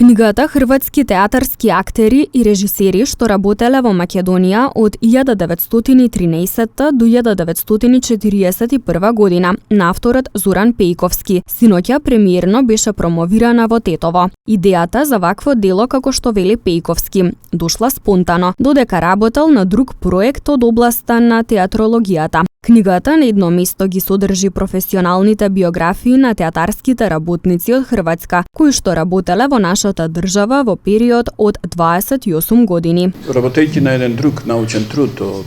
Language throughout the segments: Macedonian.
Книгата «Хрватски театарски актери и режисери што работеле во Македонија од 1913 до 1941 година на авторот Зоран Пејковски синоќа премиерно беше промовирана во Тетово. Идејата за вакво дело, како што вели Пејковски, дошла спонтано, додека работел на друг проект од областа на театрологијата. Книгата на едно место ги содржи професионалните биографии на театарските работници од Хрватска, кои што работеле во нашата држава во период од 28 години. Работејќи на еден друг научен труд од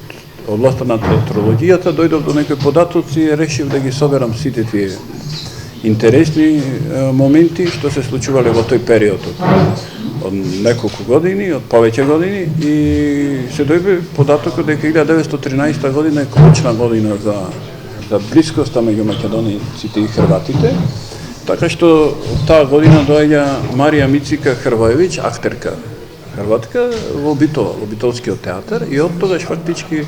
областа на театрологијата, дојдов до некои податоци и решив да ги соберам сите тие интересни моменти што се случувале во тој период од неколку години, од повеќе години, и се дојде податокот дека 1913 година е клучна година за блискоста меѓу македонците и хрватите, така што таа година доаѓа Марија Мицика Хрвоевиќ, актерка хрватка во Битола, во Битолскиот театар, и од тогаш фактички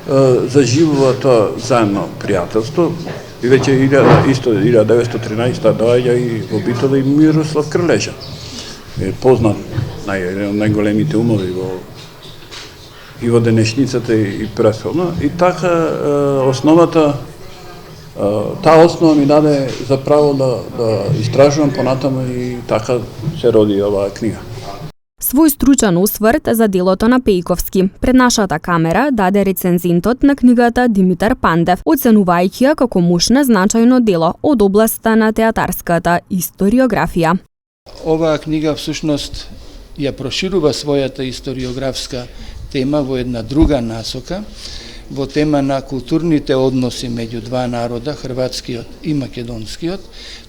заживува тоа заедно пријателство. И веќе 1913 доаѓа и во Битола и Мирослав Крлежа. Е познат најголемите умови и во денешницата и претходно. И така таа основа ми даде за право да истражувам понатаму и така се роди оваа книга. Свој стручен осврт за делото на Пејковски пред нашата камера даде рецензентот на книгата Димитар Пандев, оценувајќи ја како мощно значајно дело од областа на театарската историографија. Оваа книга всушност ја проширува својата историографска тема во една друга насока, во тема на културните односи меѓу два народа, хрватскиот и македонскиот,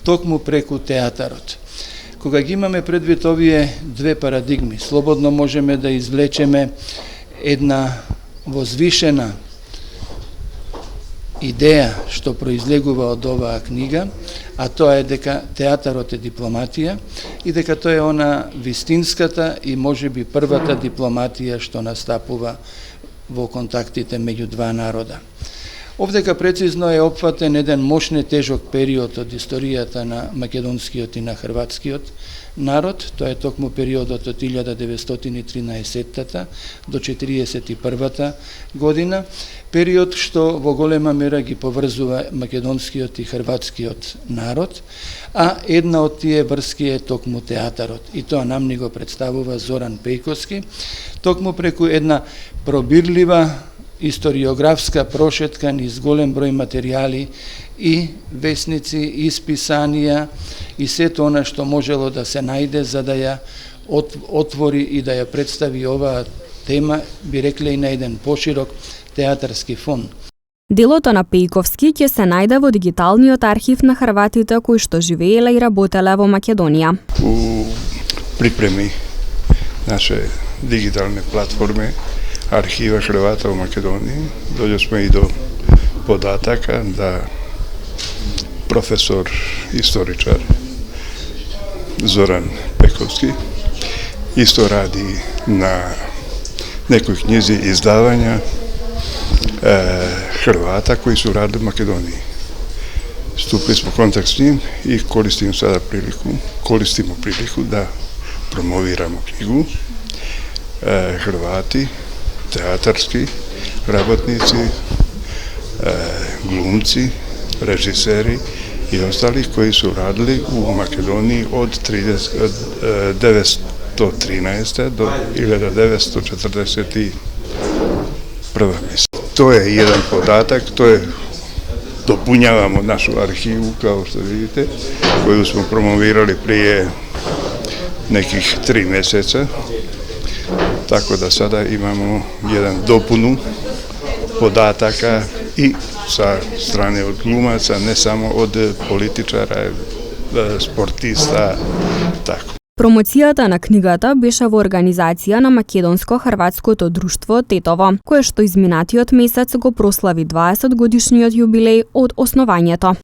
токму преку театарот. Кога ги имаме предвид овие две парадигми, слободно можеме да извлечеме една возвишена идеја што произлегува од оваа книга, а тоа е дека театарот е дипломатија и дека тоа е она вистинската и можеби првата дипломатија што настапува во контактите меѓу два народа. Овдека прецизно е опфатен еден мощен тежок период од историјата на македонскиот и на хрватскиот народ. Тоа е токму периодот од 1913 до 1941 година, период што во голема мера ги поврзува македонскиот и хрватскиот народ, а една од тие врски е токму театарот. И тоа нам ни го представува Зоран Пејковски, токму преку една пробирлива историографска прошетка низ голем број материјали и весници, и списанија и сето она што можело да се најде за да ја отвори и да ја представи оваа тема, би рекле и на еден поширок театарски фон. Делото на Пејковски ќе се најде во дигиталниот архив на хрватите кои што живееле и работеле во Македонија. У припреми наше дигитални платформи Архива Хрвата во Македонија, дојдовме и до података да професор историчар Зоран Пејковски исто ради на некои книзи и издавања Хрвата кои се радели во Македонија. Ступили во контакт с ним и користимо прилику да промовирамо книгу Хрвати, театарски работници, глумци, режисери и остали кои се радили у Македонија од 1913 до 1941 месец. Тоа е еден податак, тоа е допуњавамо нашу архиву, као што видите, коju смо промовирали прije nekih 3 месеца. Tako da sada imamo jedan dopunu podataka i sa strane od glumaca, ne samo od političara, спортиста, tako. Промоцијата на книгата беше во организација на Македонско-хрватското друштво Тетово, кое што изминатиот месец го прослави 20 годишниот јубилеј од основањето.